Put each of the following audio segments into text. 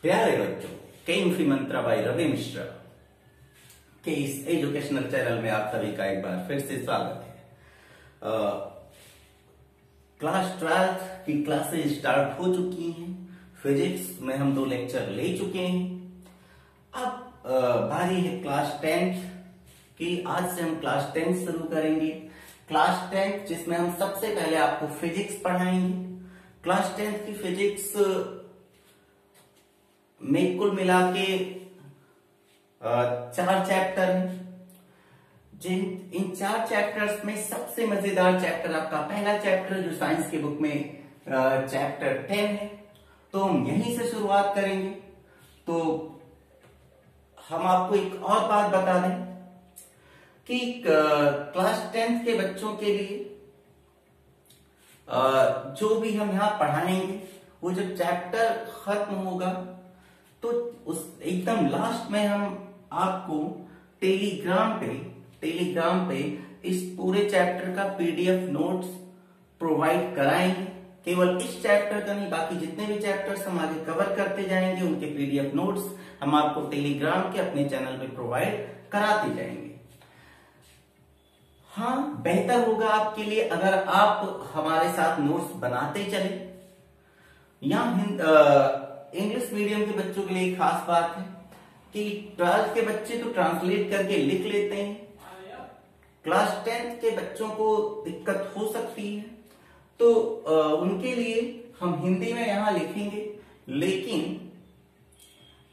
प्यारे बच्चों, KMC Mantra by Ravi Mishra के इस एजुकेशनल चैनल में आप सभी का एक बार फिर से स्वागत है। क्लास 12 की क्लासेस स्टार्ट हो चुकी हैं। फिजिक्स में हम 2 लेक्चर ले चुके हैं। अब बारी है क्लास 10 की। आज से हम क्लास 10 शुरू करेंगे। क्लास 10 जिसमें हम सबसे पहले आपको फिजिक्स पढ़ाएंगे। क्लास 10 की फिजिक्स में कुल मिला के 4 चैप्टर हैं। इन 4 चैप्टर्स में सबसे मजेदार चैप्टर आपका पहला चैप्टर जो साइंस की बुक में चैप्टर 10 है, तो हम यहीं से शुरुआत करेंगे। तो हम आपको एक और बात बता दें कि क्लास 10 के बच्चों के लिए जो भी हम यहाँ पढ़ाएंगे वो जब चैप्टर खत्म होगा तो उस एकदम लास्ट में हम आपको टेलीग्राम पे इस पूरे चैप्टर का पीडीएफ नोट्स प्रोवाइड कराएंगे। केवल इस चैप्टर का नहीं, बाकी जितने भी चैप्टर्स हम आगे कवर करते जाएंगे उनके पीडीएफ नोट्स हम आपको टेलीग्राम के अपने चैनल पे प्रोवाइड कराते जाएंगे। हाँ, बेहतर होगा आपके लिए अगर आप हमारे साथ नोट्स बनाते चले। यहाँ इंग्लिश मीडियम के बच्चों के लिए एक खास बात है कि 12 के बच्चे तो ट्रांसलेट करके लिख लेते हैं। क्लास 10 के बच्चों को दिक्कत हो सकती है, तो उनके लिए हम हिंदी में यहां लिखेंगे, लेकिन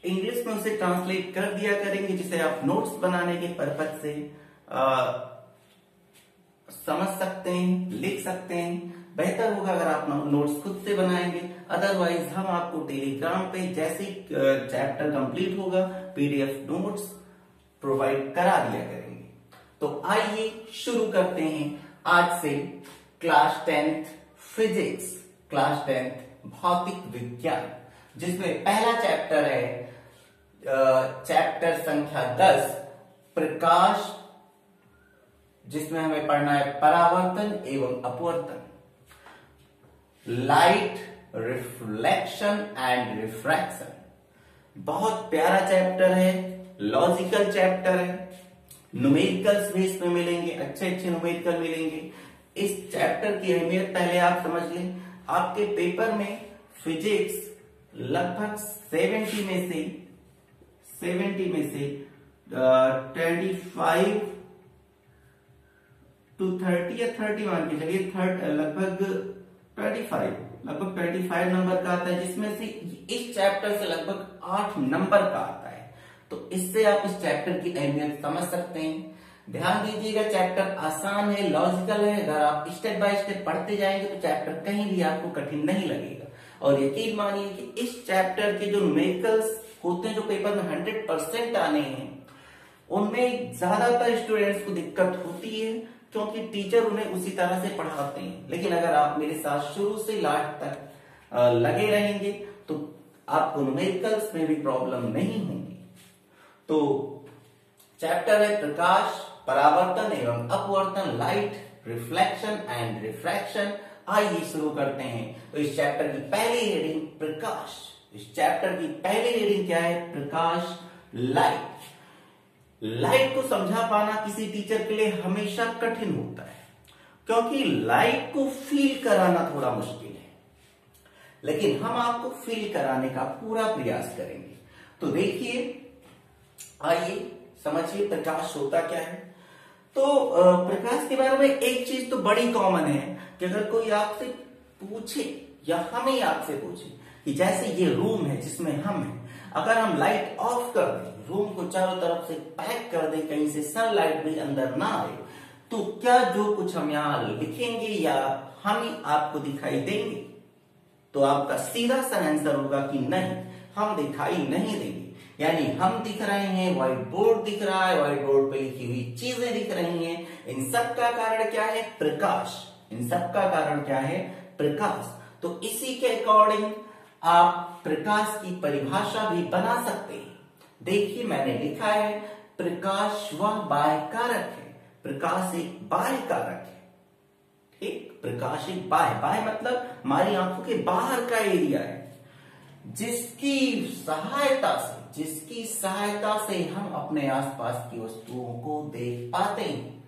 इंग्लिश में उसे ट्रांसलेट कर दिया करेंगे, जिसे आप नोट्स बनाने के पर्पज से समझ सकते हैं, लिख सकते हैं। बेहतर होगा अगर आप नोट्स खुद से बनाएंगे। अदरवाइज हम आपको टेलीग्राम पे जैसे चैप्टर कंप्लीट होगा पीडीएफ नोट्स प्रोवाइड करा दिया करेंगे। तो आइए शुरू करते हैं आज से क्लास 10 फिजिक्स, क्लास 10 भौतिक विज्ञान, जिसमें पहला चैप्टर है चैप्टर संख्या 10 प्रकाश, जिसमें हमें पढ़ना है परावर्तन एवं अपवर्तन, लाइट, रिफ्लेक्शन एंड रिफ्रैक्शन। बहुत प्यारा चैप्टर है, लॉजिकल चैप्टर है। न्यूमेरिकल्स भी इसमें मिलेंगे, अच्छे न्यूमेरिकल मिलेंगे। इस चैप्टर की अहमियत पहले आप समझ लें। आपके पेपर में फिजिक्स लगभग 70 में से 25 to 30 या 30 मान के चलिए, लगभग 25 नंबर का आता है, जिसमें से इस चैप्टर से लगभग 8 नंबर का आता है। तो इससे आप इस चैप्टर की अहमियत समझ सकते हैं। ध्यान दीजिएगा, चैप्टर आसान है, लॉजिकल है। अगर आप स्टेप बाय स्टेप पढ़ते जाएंगे तो चैप्टर कहीं भी आपको कठिन नहीं लगेगा। और यकीन मानिए कि इस चैप्टर के जो न्यूमेरिकल्स होते हैं, जो पेपर में 100% आने हैं, उनमें ज्यादातर स्टूडेंट्स को दिक्कत होती है, क्योंकि टीचर उन्हें उसी तरह से पढ़ाते हैं। लेकिन अगर आप मेरे साथ शुरू से लास्ट तक लगे रहेंगे तो आपको न्यूमेरिकल्स में भी प्रॉब्लम नहीं होगी। तो चैप्टर है प्रकाश, परावर्तन एवं अपवर्तन, लाइट, रिफ्लेक्शन एंड रिफ्रैक्शन। आइए शुरू करते हैं। तो इस चैप्टर की पहली हेडिंग प्रकाश। इस चैप्टर की पहली हेडिंग क्या है? प्रकाश, लाइट। लाइट को समझा पाना किसी टीचर के लिए हमेशा कठिन होता है, क्योंकि लाइट को फील कराना थोड़ा मुश्किल है, लेकिन हम आपको फील कराने का पूरा प्रयास करेंगे। तो देखिए, आइए समझिए प्रकाश होता क्या है। तो प्रकाश के बारे में एक चीज तो बड़ी कॉमन है कि अगर कोई आपसे पूछे या हम ही आपसे पूछे कि जैसे ये रूम है जिसमें हम हैं, अगर हम लाइट ऑफ कर दें, रूम को चारों तरफ से पैक कर दें, कहीं से सनलाइट भी अंदर ना आए, तो क्या जो कुछ हम यहाँ लिखेंगे या हम ही आपको दिखाई देंगे? तो आपका सीधा सा आंसर होगा कि नहीं, हम दिखाई नहीं देंगे। यानी हम दिख रहे हैं, व्हाइट बोर्ड दिख रहा है, व्हाइट बोर्ड पे लिखी हुई चीजें दिख रही हैं। इन सब का कारण क्या है? प्रकाश। इन सब का कारण क्या है? प्रकाश। तो इसी के अकॉर्डिंग आप प्रकाश की परिभाषा भी बना सकते हैं। देखिए, मैंने लिखा है प्रकाश वह बाह्य कारक है। प्रकाश एक बाह्य कारक है। ठीक, प्रकाश एक बाह्य मतलब हमारी आंखों के बाहर का एरिया है। जिसकी सहायता से हम अपने आसपास की वस्तुओं को देख पाते हैं।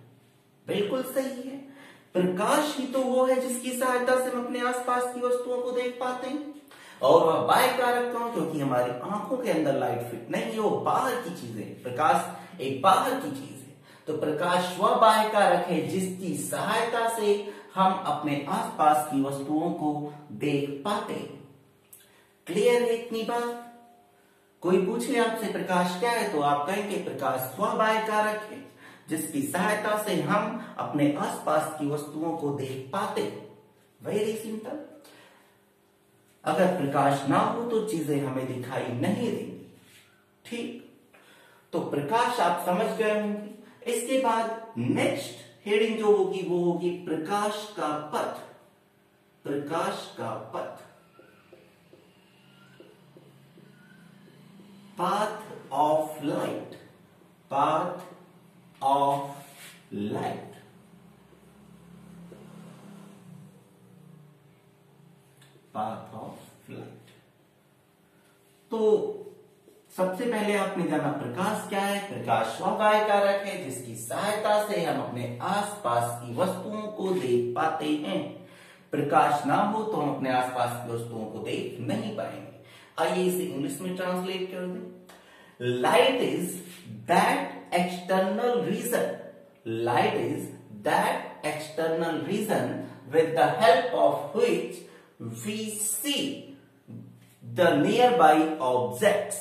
बिल्कुल सही है, प्रकाश ही तो वो है जिसकी सहायता से हम अपने आसपास की वस्तुओं को देख पाते हैं। और वह बाह्य कारक क्यों? क्योंकि हमारी आंखों के अंदर लाइट फिट नहीं है, वो बाहर की चीज है। प्रकाश एक बाहर की चीज है, तो प्रकाश वह बाह्य कारक है जिसकी सहायता से हम अपने आसपास की वस्तुओं को देख पाते हैं। क्लियर है इतनी बात? कोई पूछे आपसे प्रकाश क्या है, तो आप कहेंगे प्रकाश वह बाह्य कारक है जिसकी सहायता से हम अपने आसपास की वस्तुओं को देख पाते। Very simple. अगर प्रकाश ना हो तो चीजें हमें दिखाई नहीं देंगी। ठीक, तो प्रकाश आप समझ गए होंगे। इसके बाद नेक्स्ट हेडिंग जो होगी वो होगी प्रकाश का पथ। प्रकाश का पथ, path of light, path of light. Path of light. तो सबसे पहले आपने जाना प्रकाश क्या है। प्रकाश वह बाह्य कारक है जिसकी सहायता से हम अपने आसपास की वस्तुओं को देख पाते हैं। प्रकाश ना हो तो हम अपने आसपास की वस्तुओं को देख नहीं पाएंगे। आइए इसे इंग्लिश में ट्रांसलेट कर दें। Light is that external reason, light is that external reason with the help of which we see the nearby objects।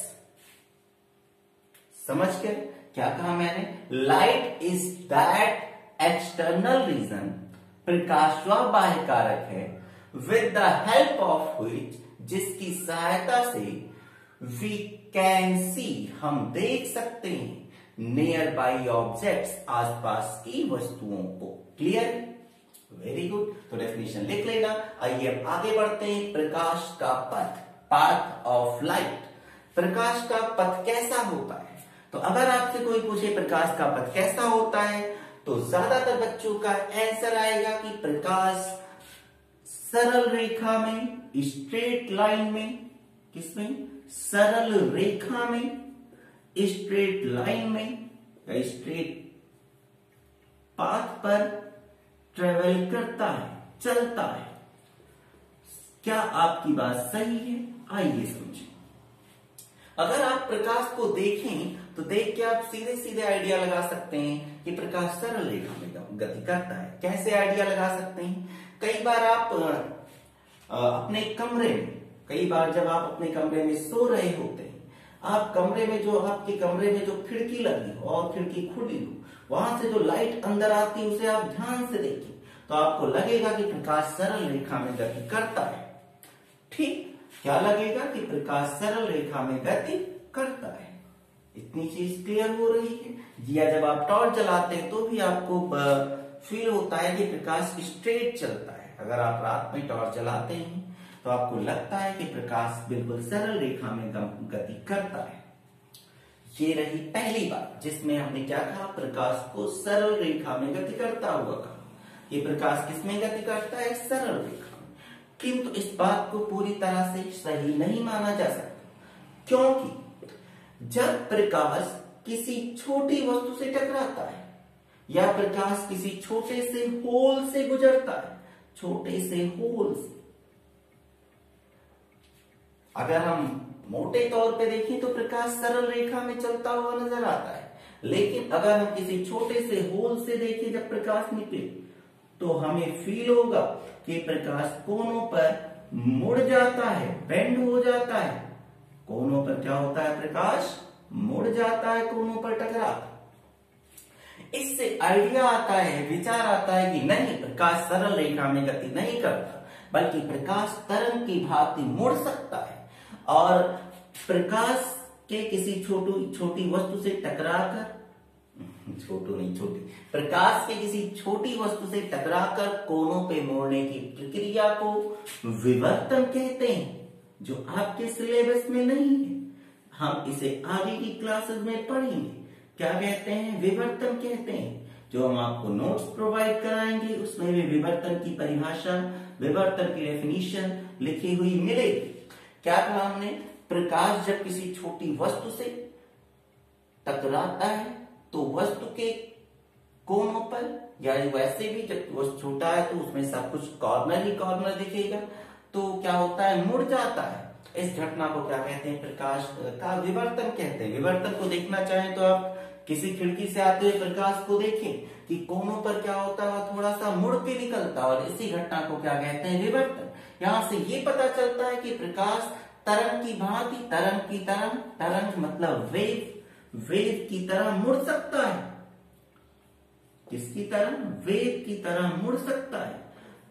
समझ गए क्या कहा मैंने? Light is that external reason, प्रकाश वह बाह्य कारक है, with the help of which, जिसकी सहायता से वी कैन सी, हम देख सकते हैं, नियर बाई ऑब्जेक्ट्स, आसपास की वस्तुओं को। क्लियर? Very good. तो डेफिनेशन लिख लेना। आइए अब आगे बढ़ते हैं। प्रकाश का पथ, पाथ ऑफ लाइट। प्रकाश का पथ कैसा होता है? तो अगर आपसे कोई पूछे प्रकाश का पथ कैसा होता है, तो ज्यादातर बच्चों का आंसर आएगा कि प्रकाश सरल रेखा में, स्ट्रेट लाइन में, किसमें? सरल रेखा में, स्ट्रेट लाइन में, या स्ट्रेट पाथ पर ट्रेवल करता है, चलता है। क्या आपकी बात सही है? आइए समझें। अगर आप प्रकाश को देखें तो देख के आप सीधे सीधे आइडिया लगा सकते हैं कि प्रकाश सरल रेखा में गति करता है। कैसे आइडिया लगा सकते हैं? कई बार आप अपने कमरे में, कई बार जब आप अपने कमरे में सो रहे होते हैं, आप कमरे में जो, आपके कमरे में जो खिड़की लगी हो और खिड़की खुली हो, वहां से जो लाइट अंदर आती है उसे आप ध्यान से देखें तो आपको लगेगा कि प्रकाश सरल रेखा में गति करता है। ठीक, क्या लगेगा? कि प्रकाश सरल रेखा में गति करता है। इतनी चीज क्लियर हो रही है? या जब आप टॉर्च जलाते हैं तो भी आपको फील होता है कि प्रकाश स्ट्रेट चलता है। अगर आप रात में टॉर्च जलाते हैं तो आपको लगता है कि प्रकाश बिल्कुल सरल रेखा में गति करता है। ये रही पहली बात जिसमें हमने क्या कहा? प्रकाश को सरल रेखा में गति करता हुआ कहा। ये प्रकाश किसमें गति करता है? सरल रेखा में। किंतु इस बात को पूरी तरह से सही नहीं माना जा सकता, क्योंकि जब प्रकाश किसी छोटी वस्तु से टकराता है या प्रकाश किसी छोटे से होल से गुजरता है, छोटे से होल से, अगर हम मोटे तौर पे देखें तो प्रकाश सरल रेखा में चलता हुआ नजर आता है, लेकिन अगर हम किसी छोटे से होल से देखें जब प्रकाश निकले तो हमें फील होगा कि प्रकाश कोनों पर मुड़ जाता है, बेंड हो जाता है। कोनों पर क्या होता है? प्रकाश मुड़ जाता है, कोनों पर टकरा। इससे आइडिया आता है, विचार आता है कि नहीं, प्रकाश सरल रेखा में गति नहीं करता, बल्कि प्रकाश तरंग की भांति मुड़ सकता है और प्रकाश के किसी छोटी वस्तु से टकराकर, प्रकाश के किसी छोटी वस्तु से टकराकर कोनों पे मोड़ने की प्रक्रिया को विवर्तन कहते हैं, जो आपके सिलेबस में नहीं है। हम इसे आगे की क्लासेस में पढ़ेंगे। क्या कहते हैं? विवर्तन कहते हैं। जो हम आपको नोट्स प्रोवाइड कराएंगे उसमें भी विवर्तन की परिभाषा, विवर्तन की डेफिनेशन लिखी हुई मिलेगी। क्या कहा हमने? प्रकाश जब किसी छोटी वस्तु से टकराता है तो वस्तु के कोनों पर, या वैसे भी जब वस्तु छोटा है तो उसमें सब कुछ कॉर्नर ही कॉर्नर दिखेगा, तो क्या होता है? मुड़ जाता है। इस घटना को क्या कहते हैं? प्रकाश का विवर्तन कहते हैं। विवर्तन को देखना चाहें तो आप किसी खिड़की से आते हुए प्रकाश को देखें कि कोनों पर क्या होता है, वह थोड़ा सा मुड़ के निकलता है, और इसी घटना को क्या कहते हैं? विवर्तन। यहाँ से ये पता चलता है कि प्रकाश तरंग की भांति, तरंग मतलब वेव की तरह मुड़ सकता है। किसकी तरह? वेव की तरह मुड़ सकता है।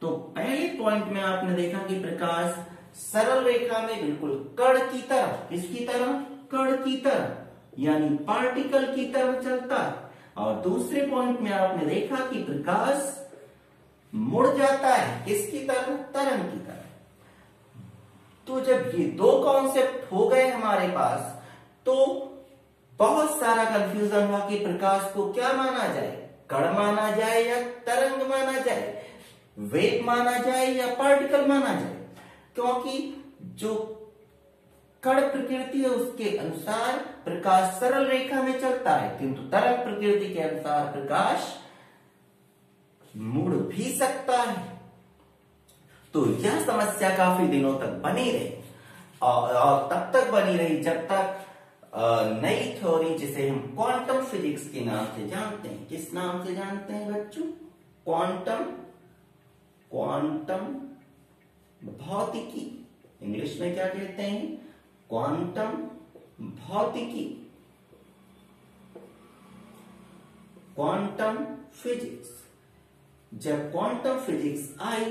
तो पहले पॉइंट में आपने देखा कि प्रकाश सरल रेखा में बिल्कुल कण की तरह, किसकी तरह? कण की तरह, यानी पार्टिकल की तरह चलता है। और दूसरे पॉइंट में आपने देखा कि प्रकाश मुड़ जाता है, किसकी तरह? तरंग की तरह। तो जब ये दो कॉन्सेप्ट हो गए हमारे पास, तो बहुत सारा कंफ्यूजन हुआ कि प्रकाश को क्या माना जाए? कण माना जाए या तरंग माना जाए, वेव माना जाए या पार्टिकल माना जाए? क्योंकि जो कण प्रकृति है उसके अनुसार प्रकाश सरल रेखा में चलता है, किंतु तरंग प्रकृति के अनुसार प्रकाश मुड़ भी सकता है। तो यह समस्या काफी दिनों तक बनी रही, और तब तक बनी रही जब तक नई थ्योरी, जिसे हम क्वांटम फिजिक्स के नाम से जानते हैं। किस नाम से जानते हैं बच्चों? क्वांटम भौतिकी। इंग्लिश में क्या कहते हैं? क्वांटम भौतिकी, क्वांटम फिजिक्स। जब क्वांटम फिजिक्स आई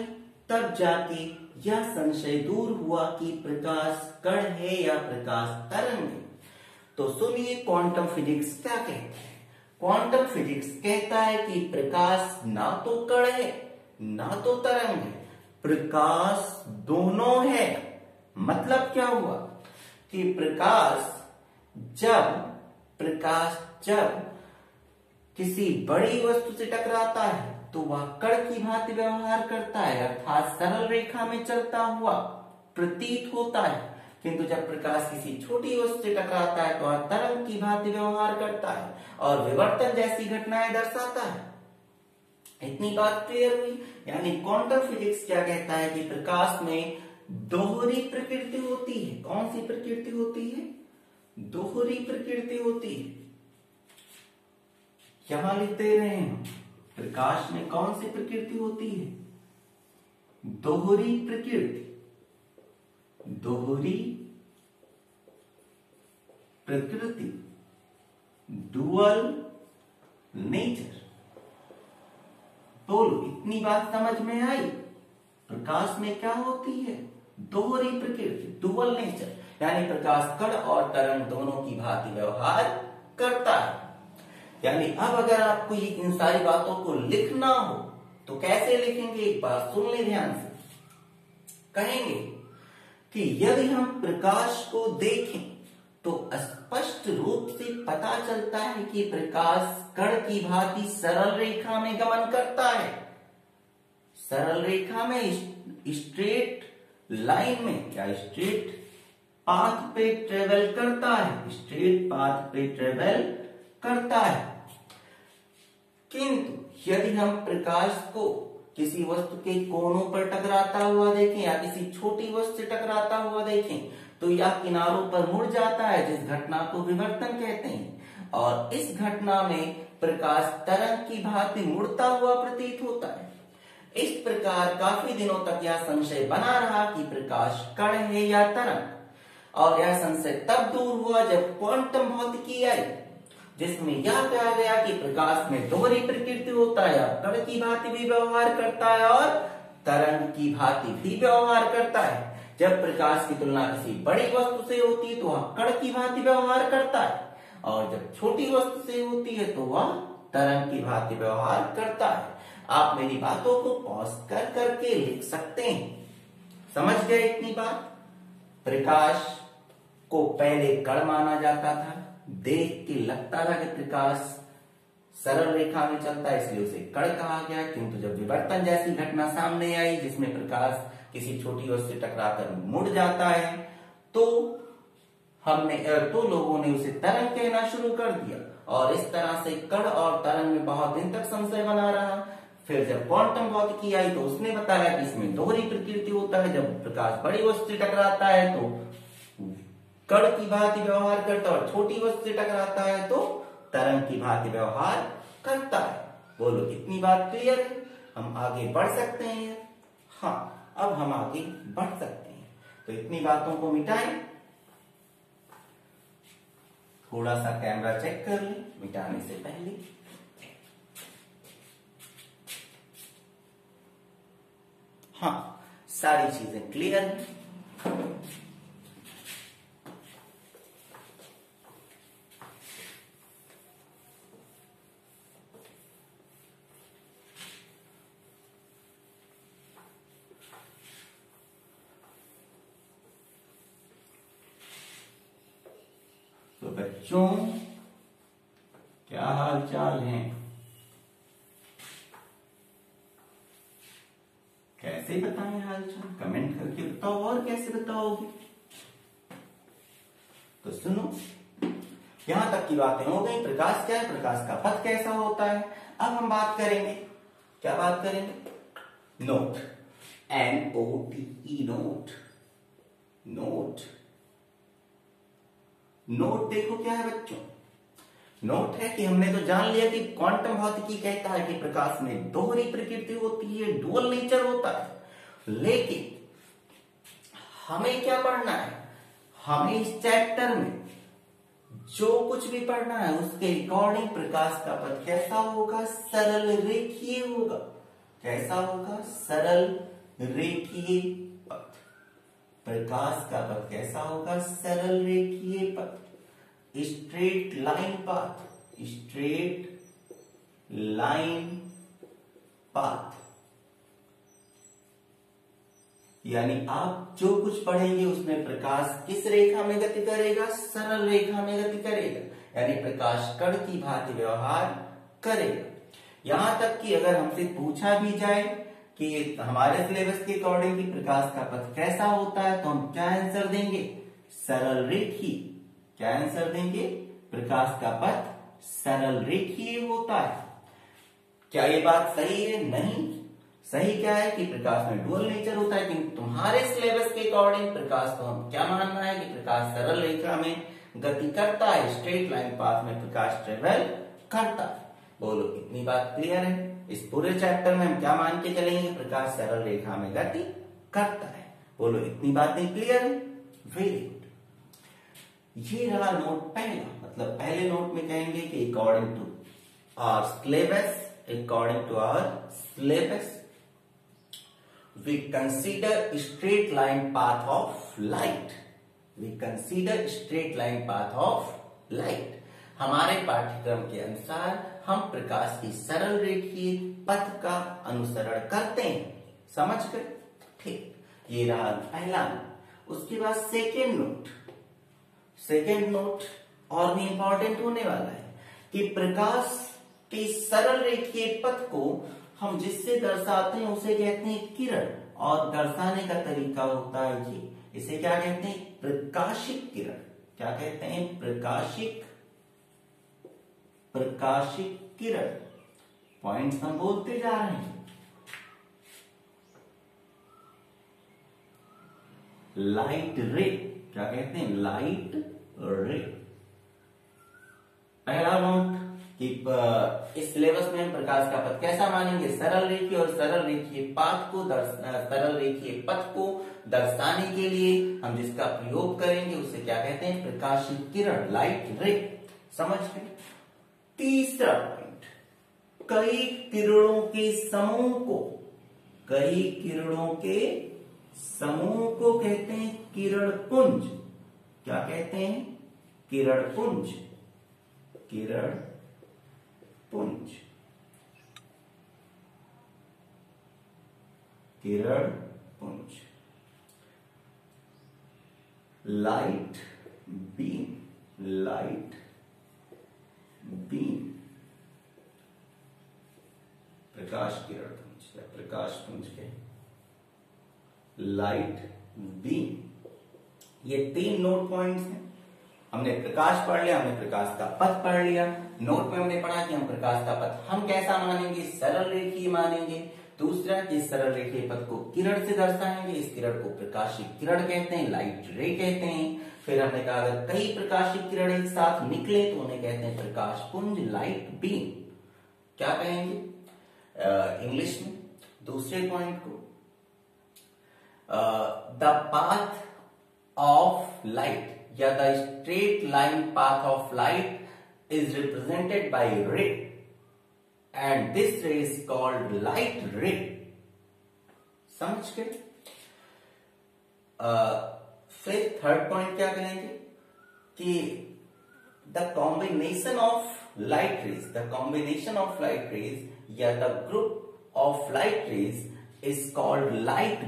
तब जाके यह संशय दूर हुआ कि प्रकाश कण है या प्रकाश तरंग है। तो सुनिए क्वांटम फिजिक्स क्या कहता है। क्वांटम फिजिक्स कहता है कि प्रकाश ना तो कण है ना तो तरंग है, प्रकाश दोनों है। मतलब क्या हुआ कि जब किसी बड़ी वस्तु से टकराता है तो वह कण की भांति व्यवहार करता है, अर्थात सरल रेखा में चलता हुआ प्रतीत होता है। किंतु जब प्रकाश किसी छोटी वस्तु से टकराता है तो वह तरंग की भांति व्यवहार करता है और विवर्तन जैसी घटनाएं दर्शाता है। इतनी बात क्लियर हुई। यानी क्वांटम फिजिक्स क्या कहता है कि प्रकाश में दोहरी प्रकृति होती है। कौन सी प्रकृति होती है? दोहरी प्रकृति होती है। यहां लिख दे रहे हैं, प्रकाश में कौन सी प्रकृति होती है? दोहरी प्रकृति। दोहरी प्रकृति, डुअल नेचर। बोलो, इतनी बात समझ में आई? प्रकाश में क्या होती है? दोहरी प्रकृति, डुअल नेचर, यानी प्रकाश कण और तरंग दोनों की भांति व्यवहार करता है। यानी अब अगर आपको इन सारी बातों को लिखना हो तो कैसे लिखेंगे? एक बार सुन ले ध्यान से। कहेंगे कि यदि हम प्रकाश को देखें तो स्पष्ट रूप से पता चलता है कि प्रकाश कण की भांति सरल रेखा में गमन करता है। सरल रेखा में, स्ट्रेट लाइन में, क्या स्ट्रेट पाथ पे ट्रेवल करता है, स्ट्रेट पाथ पे ट्रेवल करता है। किंतु यदि हम प्रकाश को किसी वस्तु के कोनों पर टकराता हुआ देखें या किसी छोटी वस्तु से टकराता हुआ देखें तो यह किनारों पर मुड़ जाता है, जिस घटना को विवर्तन कहते हैं। और इस घटना में प्रकाश तरंग की भांति मुड़ता हुआ प्रतीत होता है। इस प्रकार काफी दिनों तक यह संशय बना रहा कि प्रकाश कण है या तरंग, और यह संशय तब दूर हुआ जब क्वांटम भौतिकी आई, जिसमें यह कहा गया कि प्रकाश में दोहरी प्रकृति होता है, कण की भांति भी व्यवहार करता है और तरंग की भांति भी व्यवहार करता है। जब प्रकाश की तुलना किसी बड़ी वस्तु से होती है तो वह कण की भांति व्यवहार करता है, और जब छोटी वस्तु से होती है तो वह तरंग की भांति व्यवहार करता है। आप मेरी बातों को पॉज कर करके लिख सकते हैं। समझ गए इतनी बात? प्रकाश को पहले कण माना जाता था, देख के लगता था कि प्रकाश सरल रेखा में चलता है, इसलिए उसे कण कहा गया। किंतु जब विवर्तन जैसी घटना सामने आई, जिसमें प्रकाश किसी छोटी वस्तु से टकराकर मुड़ जाता है, तो लोगों ने उसे तरंग कहना शुरू कर दिया और इस तरह से कण और तरंग में बहुत दिन तक संशय बना रहा। फिर जब क्वांटम भौतिकी आई तो उसने बताया कि इसमें दोहरी प्रकृति होता है, जब प्रकाश बड़ी वस्तु से टकराता है तो कण की भांति व्यवहार करता है और छोटी वस्तु से टकराता है तो तरंग की भांति व्यवहार करता है। बोलो इतनी बात क्लियर है? हम आगे बढ़ सकते हैं? हाँ, अब हम आगे बढ़ सकते हैं। तो इतनी बातों को मिटाएं। थोड़ा सा कैमरा चेक कर लें मिटाने से पहले। हाँ, सारी चीजें क्लियर हैं। तो बच्चों क्या हाल चाल है? कैसे बताएं हाल चाल? कमेंट करके बताओ। और कैसे बताओगे? तो सुनो, यहां तक की बातें हो गई। प्रकाश क्या है, प्रकाश का पथ कैसा होता है। अब हम बात करेंगे, क्या बात करेंगे? Note, NOTE, note. Note, note देखो क्या है बच्चों। नोट है कि हमने तो जान लिया कि क्वांटम भौतिकी कहता है कि प्रकाश में दोहरी प्रकृति होती है, डुअल नेचर होता है। लेकिन हमें क्या पढ़ना है? हमें इस चैप्टर में जो कुछ भी पढ़ना है उसके अकॉर्डिंग प्रकाश का पथ कैसा होगा? सरल रेखीय होगा। कैसा होगा? सरल रेखीय पथ। प्रकाश का पथ कैसा होगा? सरल रेखीय पथ, straight line path, straight line path. यानी आप जो कुछ पढ़ेंगे उसमें प्रकाश किस रेखा में गति करेगा? सरल रेखा में गति करेगा, यानी प्रकाश कण की भांति व्यवहार करेगा। यहां तक कि अगर हमसे पूछा भी जाए कि हमारे सिलेबस के अकॉर्डिंग कि प्रकाश का पथ कैसा होता है, तो हम क्या आंसर देंगे? सरल रेखीय। क्या आंसर देंगे? प्रकाश का पथ सरल रेखीय होता है। क्या ये बात सही है? नहीं। सही क्या है कि प्रकाश में डुअल नेचर होता है, लेकिन तुम्हारे सिलेबस के अकॉर्डिंग प्रकाश को हम क्या मानना है कि प्रकाश सरल रेखा में गति करता है, स्ट्रेट लाइन पाथ में प्रकाश ट्रेवल करता है। बोलो इतनी बात क्लियर है? इस पूरे चैप्टर में हम क्या मान के चलेंगे? प्रकाश सरल रेखा में गति करता है। बोलो इतनी बातें क्लियर है? Very good. ये रहा नोट पहला, मतलब पहले नोट में कहेंगे कि according to our syllabus, according to our syllabus, we consider straight line path of light. We consider straight line path of light. हमारे पाठ्यक्रम के अनुसार हम प्रकाश की सरल रेखीय पथ का अनुसरण करते हैं। समझ गए? ठीक, ये रहा पहला नोट। उसके बाद सेकेंड नोट। सेकेंड नोट और भी इंपॉर्टेंट होने वाला है कि प्रकाश कि सरल रेखीय पथ को हम जिससे दर्शाते हैं उसे कहते हैं किरण, और दर्शाने का तरीका होता है जी, इसे क्या कहते हैं? प्रकाशिक किरण। क्या कहते हैं? प्रकाशिक किरण। पॉइंट्स हम बोलते जा रहे हैं। लाइट रे, क्या कहते हैं? लाइट रे। पहला नोट कि इस सिलेबस में हम प्रकाश का पथ कैसा मानेंगे? सरल रेखीय, और सरल रेखीय पथ को दर्शाने के लिए हम जिसका प्रयोग करेंगे उसे क्या कहते हैं? प्रकाशिक किरण, लाइट रे। समझ गए? तीसरा पॉइंट, कई किरणों के समूह को कहते हैं किरण पुंज। क्या कहते हैं? किरण पुंज। किरण पुंज, किरण पुंज। लाइट बीम, लाइट बीम, प्रकाश किरण पुंज या प्रकाश पुंज के लाइट बीम, ये 3 नोट पॉइंट्स हैं। हमने प्रकाश पढ़ लिया, हमने प्रकाश का पथ पढ़ लिया। नोट में हमने पढ़ा कि हम प्रकाश का पथ हम कैसा मानेंगे, सरल रेखीय मानेंगे। दूसरा, इस सरल रेखीय पथ को किरण से दर्शाएंगे, इस किरण को प्रकाशिक किरण कहते हैं, लाइट रे कहते हैं। फिर हमने कहा अगर कई प्रकाशिक किरण एक साथ निकले तो उन्हें कहते हैं प्रकाश पुंज, लाइट बीम। क्या कहेंगे इंग्लिश में दूसरे पॉइंट को, द पाथ ऑफ लाइट या the straight line path of light is represented by ray and this ray is called light ray. समझ गए। फिर थर्ड पॉइंट क्या कहेंगे कि the combination of light rays या the group of light rays is called light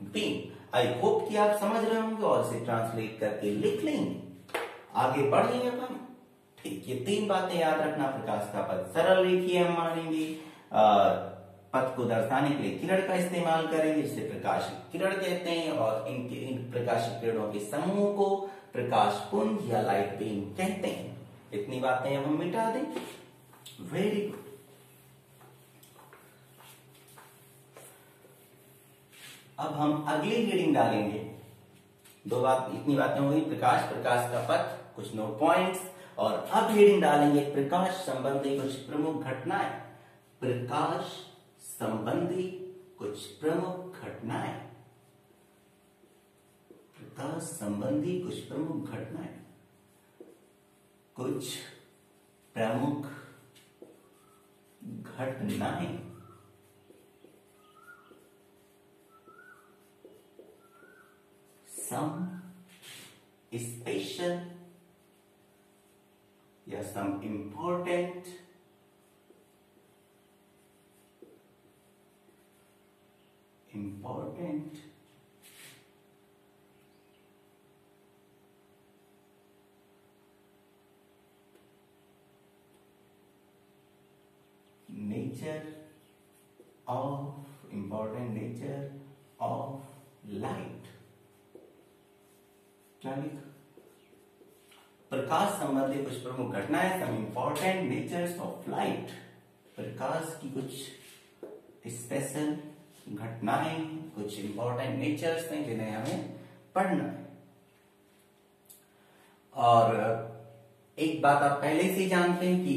beam. I hope कि आप समझ रहे होंगे और इसे ट्रांसलेट करके लिख लेंगे। आगे बढ़ेंगे अब हम। ठीक, ये 3 बातें याद रखना। प्रकाश का पथ सरल रेखीय हम मानेंगे, पथ को दर्शाने के लिए किरण का इस्तेमाल करेंगे जिसे प्रकाशिक किरण कहते हैं, और इन प्रकाशिक किरणों के समूह को प्रकाश पुंज या लाइट बीम कहते हैं। इतनी बातें अब हम मिटा दें। Very good. अब हम अगली रीडिंग डालेंगे। इतनी बातें हो गई, प्रकाश का पथ, कुछ नोट पॉइंट्स, और अब रीडिंग डालेंगे प्रकाश संबंधी कुछ प्रमुख घटनाएं। प्रकाश संबंधी कुछ प्रमुख घटनाएं। प्रकाश संबंधी कुछ प्रमुख घटनाएं। कुछ प्रमुख घटनाएं। Some special या some important nature of light। क्या लिखा? प्रकाश संबंधी कुछ प्रमुख घटनाएं, some important natures of light. प्रकाश की कुछ स्पेशल घटनाएं, कुछ इंपॉर्टेंट नेचर्स हैं जिन्हें हमें पढ़ना है। और एक बात आप पहले से ही जानते हैं कि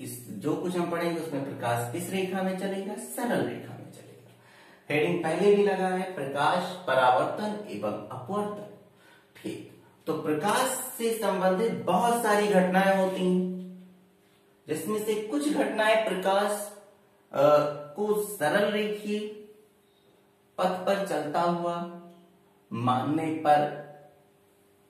इस जो कुछ हम पढ़ेंगे उसमें प्रकाश किस रेखा में चलेगा, सरल रेखा में चलेगा। हेडिंग पहले भी लगा है, प्रकाश परावर्तन एवं अपवर्तन। ठीक, तो प्रकाश से संबंधित बहुत सारी घटनाएं होती हैं, जिसमें से कुछ घटनाएं प्रकाश को सरल रेखीय पथ पर चलता हुआ मानने पर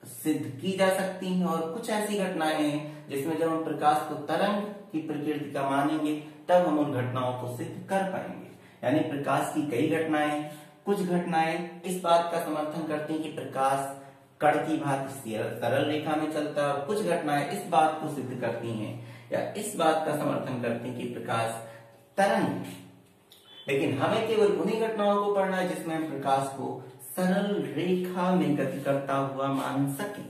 सिद्ध की जा सकती हैं, और कुछ ऐसी घटनाएं हैं जिसमें जब हम प्रकाश को तरंग की प्रकृति का मानेंगे तब हम उन घटनाओं को सिद्ध कर पाएंगे। यानी प्रकाश की कई घटनाएं, कुछ घटनाएं इस बात का समर्थन करती हैं कि प्रकाश कण की भांति सरल रेखा में चलता है, और कुछ घटनाएं इस बात को सिद्ध करती हैं या इस बात का समर्थन करती हैं कि प्रकाश तरंग। लेकिन हमें केवल उन्हीं घटनाओं को पढ़ना है जिसमें हम प्रकाश को सरल रेखा में गति करता हुआ मान सके।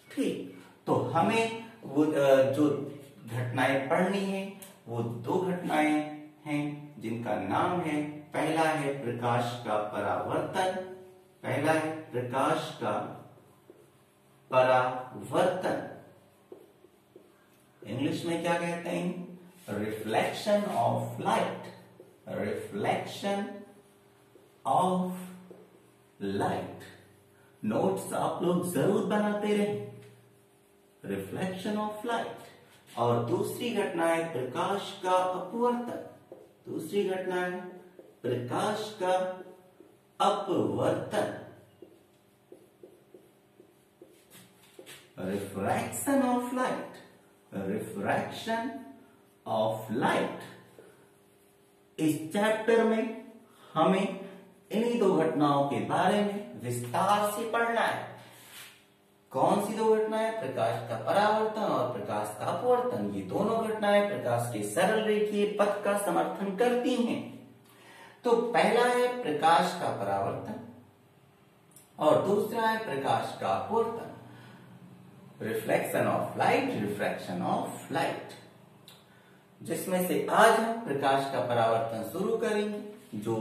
ठीक, तो हमें वो जो घटनाएं पढ़नी है वो 2 घटनाएं हैं जिनका नाम है, पहला है प्रकाश का परावर्तन। पहला है प्रकाश का परावर्तन। इंग्लिश में क्या कहते हैं, reflection of light. Reflection of light. Notes आप लोग जरूर बनाते रहें। Reflection of light. और दूसरी घटना है प्रकाश का अपवर्तन। दूसरी घटना है प्रकाश का अपवर्तन। Refraction of light. Refraction of light. इस चैप्टर में हमें इन्हीं 2 घटनाओं के बारे में विस्तार से पढ़ना है। कौन सी 2 घटनाएं, प्रकाश का परावर्तन और प्रकाश का अपवर्तन। ये दोनों घटनाएं प्रकाश के सरल रेखीय पथ का समर्थन करती हैं। तो पहला है प्रकाश का परावर्तन। और दूसरा है प्रकाश का अपवर्तन, reflection of light, refraction of light, जिसमें से आज हम प्रकाश का परावर्तन शुरू करेंगे, जो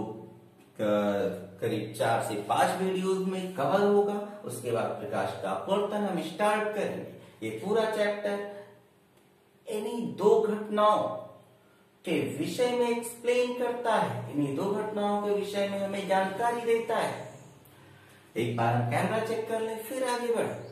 करीब 4 से 5 वीडियोस में कवर होगा। उसके बाद प्रकाश का अपवर्तन हम स्टार्ट करेंगे। ये पूरा चैप्टर इन्हीं 2 घटनाओं के विषय में एक्सप्लेन करता है, इन्हीं 2 घटनाओं के विषय में हमें जानकारी देता है। एक बार हम कैमरा चेक कर लें, फिर आगे बढ़े।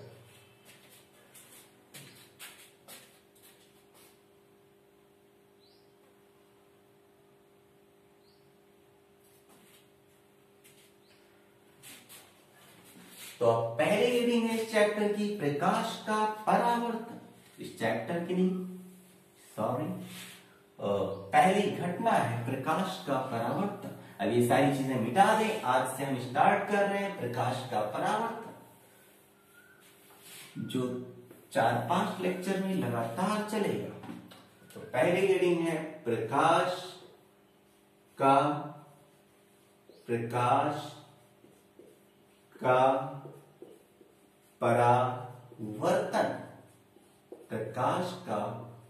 तो अब पहली रीडिंग है इस चैप्टर की, प्रकाश का परावर्तन। इस चैप्टर की नहीं, सॉरी, पहली घटना है प्रकाश का परावर्तन। अब ये सारी चीजें मिटा दें, आज से हम स्टार्ट कर रहे हैं प्रकाश का परावर्तन, जो 4-5 लेक्चर में लगातार चलेगा। तो पहली रीडिंग है प्रकाश का परावर्तन, प्रकाश का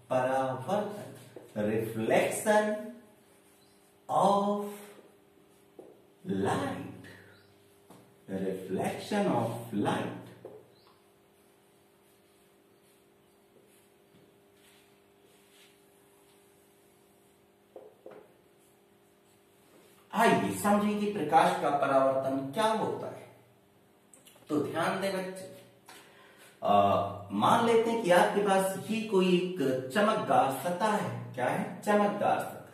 परावर्तन, reflection of light, reflection of light. आइए समझें कि प्रकाश का परावर्तन क्या होता है। तो ध्यान दें बच्चे, मान लेते हैं कि आपके पास ही कोई एक चमकदार सतह है। क्या है? चमकदार सतह।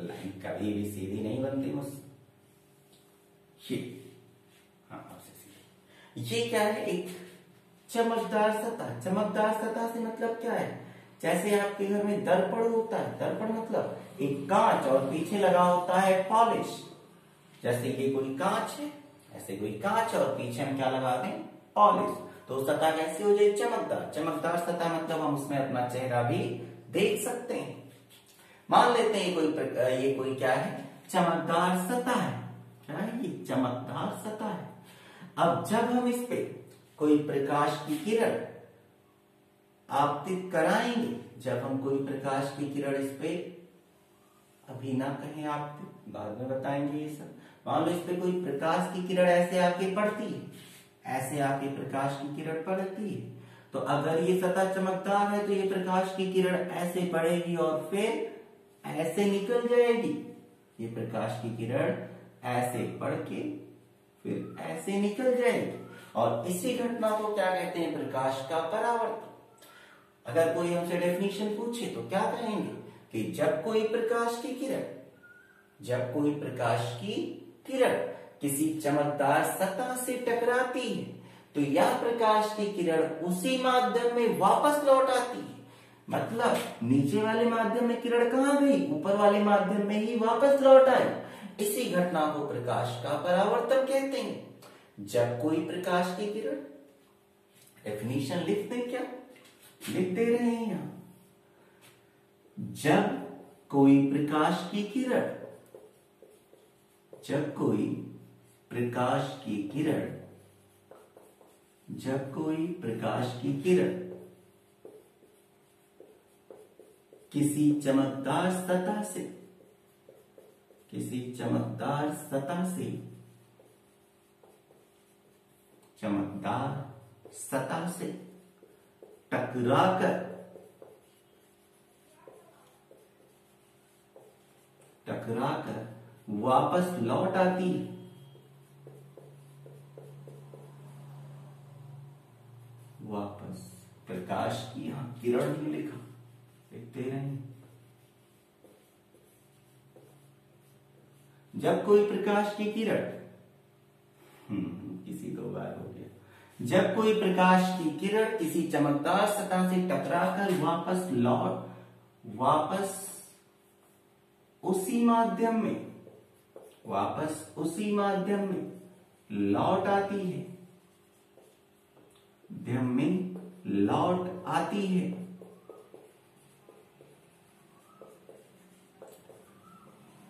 लाइन कभी भी सीधी नहीं बनती मुझसे। आपसे सीधी। ये क्या है? एक चमकदार सतह। चमकदार सतह से मतलब क्या है? जैसे आपके घर में दर्पण होता है, दर्पण मतलब एक कांच और पीछे लगा होता है पॉलिश। जैसे ये कोई कांच है, ऐसे कोई कांच और पीछे हम क्या लगा दें? पॉलिश। तो सतह कैसी हो जाए? चमकदार। चमकदार सतह मतलब हम उसमें अपना चेहरा भी देख सकते हैं। मान लेते हैं ये कोई क्या है? चमकदार सतह है। क्या है ये? चमकदार सतह है। अब जब हम इस पे कोई प्रकाश की किरण आपतित कराएंगे, जब हम कोई प्रकाश की किरण इस पे, अभी ना कहें आपतित, बाद में बताएंगे ये सब। मान लो इस पे कोई प्रकाश की किरण ऐसे आके पड़ती है, ऐसे आके प्रकाश की किरण पड़ती है, तो अगर ये सतह चमकदार है तो ये प्रकाश की किरण ऐसे पड़ेगी और फिर ऐसे निकल जाएगी। ये प्रकाश की किरण ऐसे पड़ के फिर ऐसे निकल जाएगी, और इसी घटना को क्या कहते हैं? प्रकाश का परावर्तन। अगर कोई हमसे डेफिनेशन पूछे तो क्या कहेंगे? कि जब कोई प्रकाश की किरण किसी चमकदार सतह से टकराती है तो यह प्रकाश की किरण उसी माध्यम में वापस लौट आती है। मतलब नीचे वाले माध्यम में किरण कहां गई? ऊपर वाले माध्यम में ही वापस लौट आई। इसी घटना को प्रकाश का परावर्तन कहते हैं। जब कोई प्रकाश की किरण, डेफिनेशन लिख दें, क्या लिख दे रहे हैं यहां? जब कोई प्रकाश की किरण, जब कोई प्रकाश की किरण, जब कोई प्रकाश की किरण किसी चमकदार सतह से, किसी चमकदार सतह से, चमकदार सतह से टकराकर वापस लौट आती है, वापस प्रकाश की, यहां किरण नहीं लिखा, लिखते रहे। जब कोई प्रकाश की किरण, किसी 2 बार हो गया। जब कोई प्रकाश की किरण किसी चमकदार सतह से टकराकर वापस उसी माध्यम में लौट आती है, माध्यम में लौट आती है,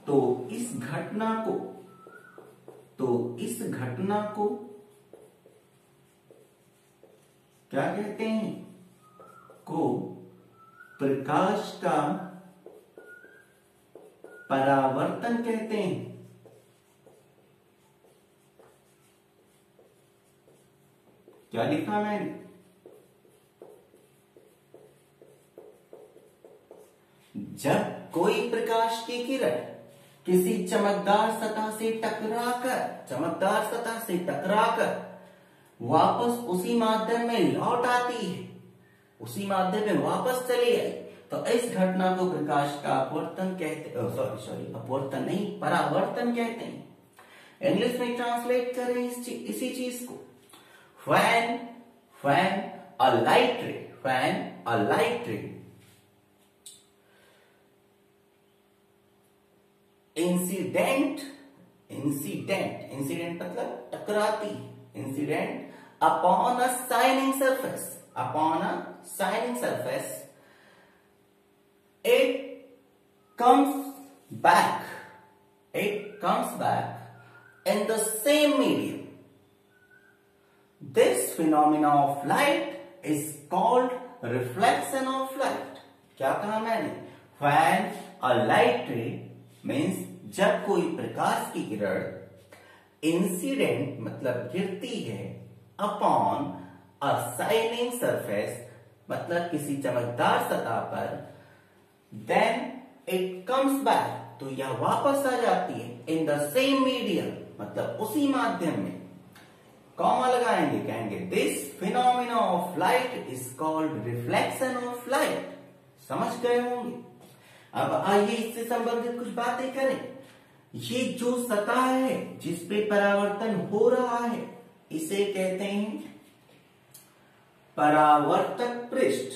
तो इस घटना को तो इस घटना को क्या कहते हैं? को प्रकाश का परावर्तन कहते हैं। क्या लिखा मैंने? जब कोई प्रकाश की किरण किसी चमकदार सतह से टकराकर वापस उसी माध्यम में लौट आती है, उसी माध्यम में वापस चली आई, तो इस घटना को प्रकाश का अपवर्तन कहते, अपवर्तन नहीं, परावर्तन कहते हैं। इंग्लिश में ट्रांसलेट करें इसी चीज को, when a light ray incident मतलब टकराती, incident upon a shining surface, it comes back in the same medium. This phenomena of light is called reflection of light. क्या कहा मैंने? When a light ray means जब कोई प्रकाश की किरण incident मतलब गिरती है, अपॉन अ शाइनिंग सरफेस मतलब किसी चमकदार सतह पर, देन इट कम्स बैक तो यह वापस आ जाती है इन द सेम मीडियम मतलब उसी माध्यम में। कॉमा लगाएंगे, कहेंगे this phenomena of light is called reflection of light. समझ गए होंगे। अब आइए इससे संबंधित कुछ बातें करें। ये जो सतह है जिस पे परावर्तन हो रहा है इसे कहते हैं परावर्तक पृष्ठ।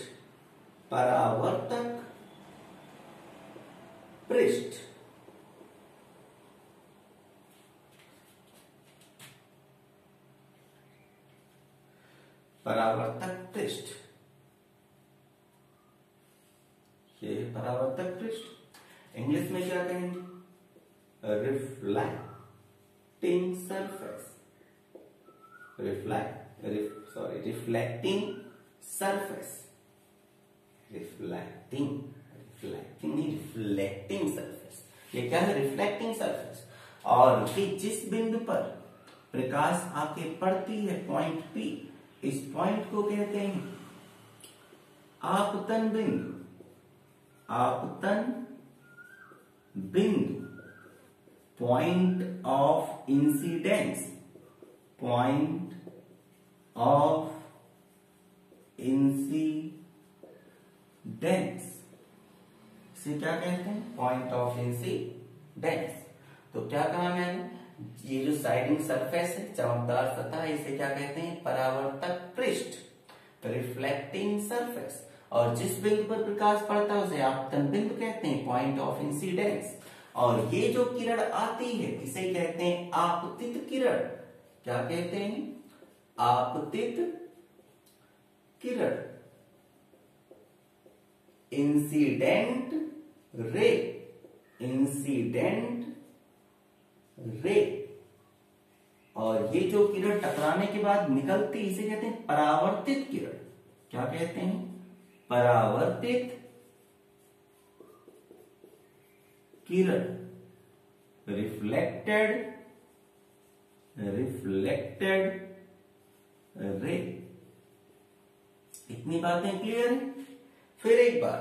परावर्तक पृष्ठ परावर्तक पृष्ठ, ये परावर्तक पृष्ठ। इंग्लिश में क्या कहेंगे? Reflecting surface. Reflecting surface. Reflecting surface. ये क्या है? Reflecting surface. और कि जिस बिंदु पर प्रकाश आके पड़ती है पॉइंट पी, इस पॉइंट को कहते हैं आपतन बिंदु। आपतन बिंदु, point of incidence. Point of incidence इसे क्या कहते हैं? Point of incidence. तो क्या कहा मैंने? ये जो साइडिंग सरफेस है, चमकदार सतह, इसे क्या कहते हैं? परावर्तक पृष्ठ, रिफ्लेक्टिंग सरफेस। और जिस बिंदु पर प्रकाश पड़ता है उसे आपतन बिंदु कहते हैं, पॉइंट ऑफ इंसिडेंस। और ये जो किरण आती है इसे कहते हैं आपतित किरण। क्या कहते हैं? आपतित किरण। Incident ray. Incident ray. और ये जो किरण टकराने के बाद निकलती इसे कहते हैं परावर्तित किरण। क्या कहते हैं? परावर्तित किरण। Reflected ray. इतनी बातें क्लियर है। फिर एक बार,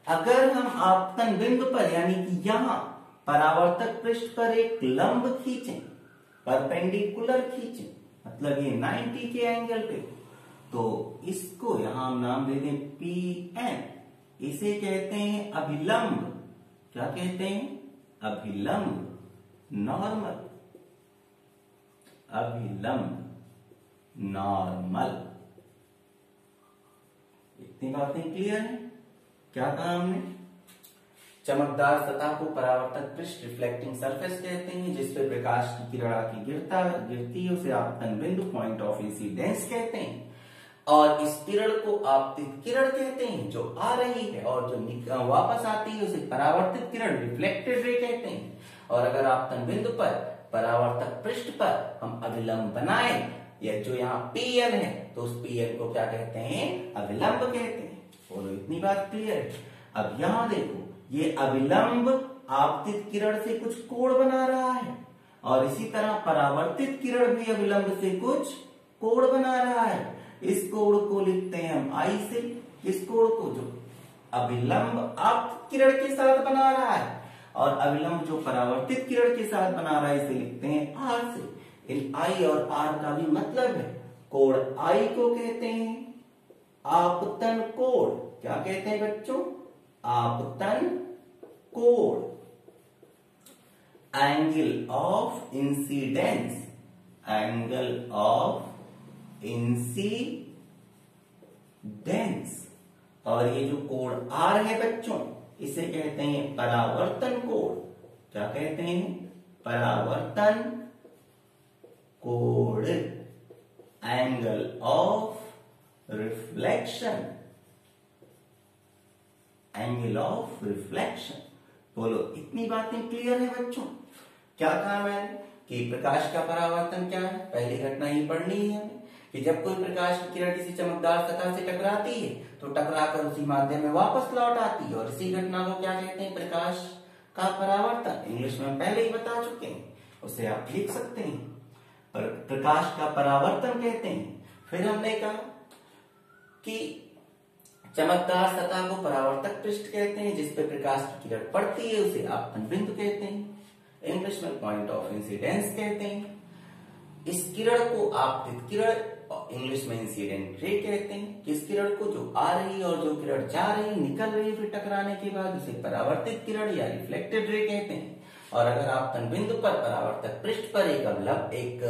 अगर हम आपतन बिंदु पर यानी कि यहां परावर्तक पृष्ठ पर एक लंब खींचें, परपेंडिकुलर खींचें, मतलब ये 90 के एंगल पे, तो इसको यहां हम नाम दे दें Pn। इसे कहते हैं अभिलंब। क्या कहते हैं? अभिलंब, नॉर्मल। अभिलंब, नॉर्मल। इतनी बातें क्लियर है। क्या कहा हमने? चमकदार सतह को परावर्तक पृष्ठ, रिफ्लेक्टिंग सरफेस कहते हैं। जिसपे प्रकाश की किरण आके गिरती है उसे आपतन बिंदु, पॉइंट ऑफ इंसिडेंस कहते हैं। और इस किरण को आपतित किरण कहते हैं जो आ रही है, और जो वापस आती है उसे परावर्तित किरण, रिफ्लेक्टेड रे कहते हैं। और अगर आपतन बिंदु पर परावर्तक पृष्ठ पर हम अभिलंब बनाए, या जो यहाँ पीएन है तो उस पीएन को क्या कहते हैं, अभिलंब कहते हैं। बोलो इतनी बात क्लियर है। अब यहाँ देखो, ये अभिलंब आपतित किरण से कुछ कोण बना रहा है, और इसी तरह परावर्तित किरण भी अभिलंब से कुछ कोण बना रहा है। इस कोण को लिखते हैं हम आई से, इस कोण को जो अभिलंब आपतित किरण के साथ बना रहा है, और अभिलंब जो परावर्तित किरण के साथ बना रहा है इसे लिखते हैं आर से। इन आई और आर का भी मतलब है, कोण आई को कहते हैं आपतन कोण। क्या कहते हैं बच्चों, आपतन कोण। Angle of incidence, angle of incidence. और ये जो कोण आर है बच्चों, इसे कहते हैं परावर्तन कोण। क्या कहते हैं, परावर्तन कोण। Angle of reflection, angle of reflection. बोलो इतनी बातें क्लियर है बच्चों। क्या कहा मैंने कि प्रकाश का परावर्तन क्या है, पहली घटना ये पढ़नी है हमें कि जब कोई प्रकाश की किरण किसी चमकदार सतह से टकराती है तो टकराकर उसी माध्यम में वापस लौट आती है, और इसी घटना को क्या कहते हैं, प्रकाश का परावर्तन। इंग्लिश में हम पहले ही बता चुके हैं, उसे आप लिख सकते हैं, पर प्रकाश का परावर्तन कहते हैं। फिर हमने कहा कि चमकदार सतह को परावर्तक पृष्ठ कहते हैं, जिसपे प्रकाश की किरण पड़ती है उसे आपतन बिंदु कहते हैं, इंग्लिश में पॉइंट ऑफ इंसिडेंस कहते हैं। इस किरण को आपतित किरण, इंग्लिश में इंसिडेंट रे कहते हैं। किस किरण को, जो आ रही और जो किरण जा रही, निकल रही फिर टकराने के बाद, उसे परावर्तित किरण या रिफ्लेक्टेड रे कहते हैं। और अगर आपतन बिंदु पर परावर्तक पृष्ठ पर एक अभिलंब, एक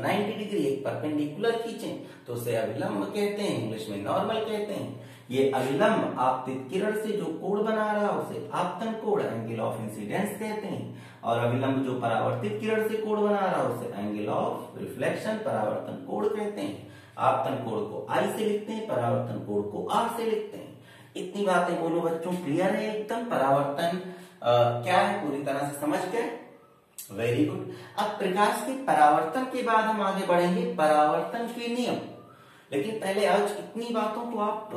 90 डिग्री एक परपेंडिकुलर खींचें तो उसे अभिलंब कहते हैं, इंग्लिश में नॉर्मल कहते हैं। ये अभिलंब आपतित किरण से जो कोण बना रहा है उसे आपतन कोण, एंगल ऑफ इंसिडेंस कहते हैं। और अभिलंब जो परावर्तित किरण से कोण बना रहा है उसे एंगल ऑफ रिफ्लेक्शन, परावर्तन कोण कहते हैं। आपतन कोण को आई से लिखते हैं, परावर्तन कोण को आर से लिखते हैं। इतनी बातें बोलो बच्चों क्लियर है एकदम। परावर्तन क्या है पूरी तरह से समझ गए, वेरी गुड। अब प्रकाश के परावर्तन के बाद हम आगे बढ़ेंगे परावर्तन के नियम। लेकिन पहले आज इतनी बातों को आप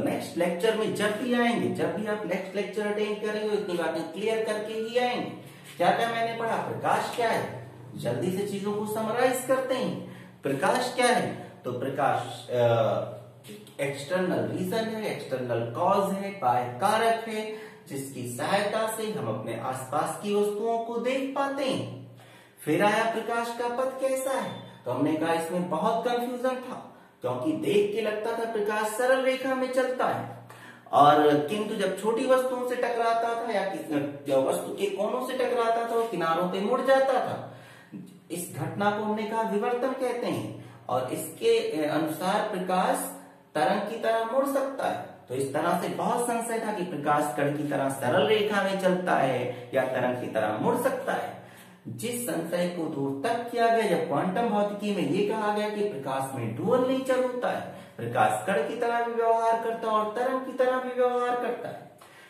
नेक्स्ट लेक्चर में जब भी आएंगे, जब भी आप नेक्स्ट लेक्चर अटेंड करेंगे इतनी बातें क्लियर करके ही आएंगे। क्या क्या मैंने पढ़ा, प्रकाश क्या है, जल्दी से चीजों को समराइज करते हैं। प्रकाश क्या है, तो प्रकाश एक्सटर्नल रीजन है, एक्सटर्नल कॉज है, बाह्य कारक है, जिसकी सहायता से हम अपने आसपास की वस्तुओं को देख पाते हैं। फिर आया प्रकाश का पथ कैसा है, तो हमने कहा इसमें बहुत कंफ्यूजन था, क्योंकि देख के लगता था प्रकाश सरल रेखा में चलता है, और किंतु जब छोटी वस्तुओं से टकराता था या वस्तु के कोनों से टकराता था वो किनारों पे मुड़ जाता था। इस घटना को हमने कहा विवर्तन कहते हैं, और इसके अनुसार प्रकाश तरंग की तरह मुड़ सकता है। तो इस तरह से बहुत संशय था कि प्रकाश कण की तरह सरल रेखा में चलता है या तरंग की तरह मुड़ सकता है। जिस संशय को दूर तक किया गया जब क्वांटम भौतिकी में ये कहा गया कि प्रकाश में डुअल नेचर होता है, प्रकाश कण की तरह भी व्यवहार करता है और तरंग की तरह भी व्यवहार करता है।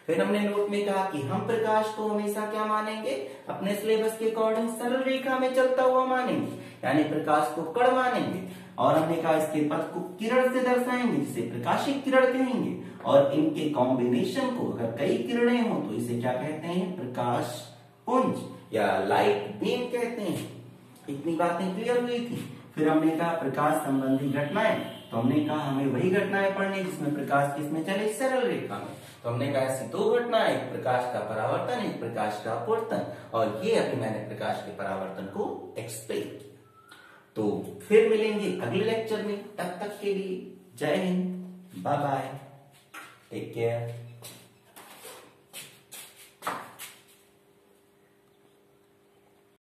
फिर हमने नोट में कहा कि हम प्रकाश को हमेशा क्या मानेंगे, अपने सिलेबस के अकॉर्डिंग सरल रेखा में चलता हुआ मानेंगे, यानी प्रकाश को कण मानेंगे। और हमने कहा इसके पथ को किरण से दर्शाएंगे, जिसे प्रकाशिक किरण कहेंगे, और इनके कॉम्बिनेशन को अगर कई किरणें हो तो इसे क्या कहते हैं, प्रकाश पुंज या लाइट बीम कहते हैं। इतनी बातें क्लियर हुई थी। फिर हमने कहा प्रकाश संबंधी घटनाएं, तो हमने कहा हमें वही घटनाएं पढ़नी जिसमें प्रकाश किसमें चले, सरल रेखा में। तो हमने कहा ऐसी दो घटनाएं, एक प्रकाश का परावर्तन, एक प्रकाश का अपवर्तन, और ये अभी मैंने प्रकाश के परावर्तन को एक्सप्लेन किया। तो फिर मिलेंगे अगले लेक्चर में, तब तक के लिए जय हिंद, बाय बाय, टेक केयर।